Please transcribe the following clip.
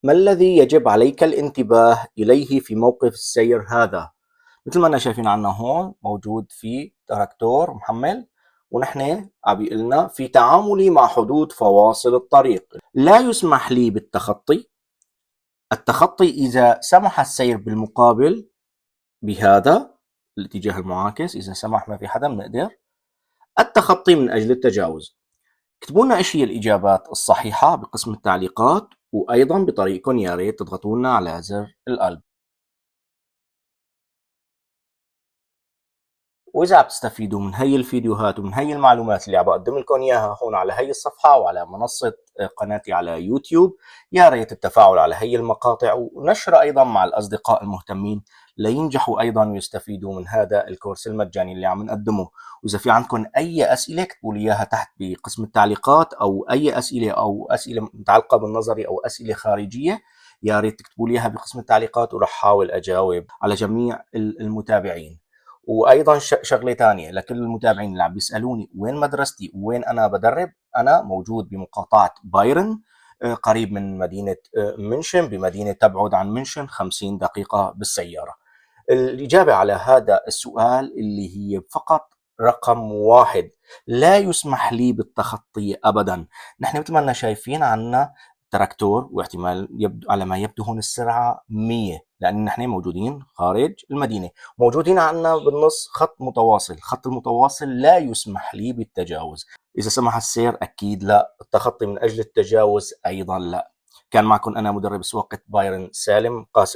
ما الذي يجب عليك الانتباه إليه في موقف السير هذا؟ مثل ما أنا شايفين عنا هون موجود في تراكتور محمل، ونحن عم في تعاملي مع حدود فواصل الطريق لا يسمح لي بالتخطي. التخطي إذا سمح السير بالمقابل بهذا الاتجاه المعاكس، إذا سمح ما في حدا بنقدر. التخطي من أجل التجاوز. اكتبوا لنا ايش هي الإجابات الصحيحة بقسم التعليقات، وأيضا بطريقكم يا ريت تضغطوا لنا على زر القلب. وإذا عم تستفيدوا من هي الفيديوهات ومن هي المعلومات اللي عم بقدم لكم إياها هون على هي الصفحة وعلى منصة قناتي على يوتيوب، يا ريت التفاعل على هي المقاطع ونشرها أيضا مع الأصدقاء المهتمين لينجحوا أيضا ويستفيدوا من هذا الكورس المجاني اللي عم نقدمه. وإذا في عندكم أي أسئلة اكتبوا لي إياها تحت بقسم التعليقات، أو أي أسئلة أو أسئلة متعلقة بالنظري أو أسئلة خارجية، يا ريت تكتبوا لي إياها بقسم التعليقات ورح أحاول أجاوب على جميع المتابعين. وايضا شغله ثانيه لكل المتابعين اللي عم بيسالوني وين مدرستي وين انا بدرب، انا موجود بمقاطعه بايرن، قريب من مدينه منشن، بمدينه تبعد عن منشن 50 دقيقه بالسياره. الاجابه على هذا السؤال اللي هي فقط رقم واحد: لا يسمح لي بالتخطي ابدا. نحن مثل ما لنا شايفين عنا تراكتور، واحتمال يبدو على ما يبدو هون السرعه 100، لان نحن موجودين خارج المدينه. موجودين عندنا بالنص خط متواصل، الخط المتواصل لا يسمح لي بالتجاوز. إذا سمح السير أكيد لا، التخطي من أجل التجاوز أيضا لا. كان معكم أنا مدرب سواقة بايرن سالم قاسم.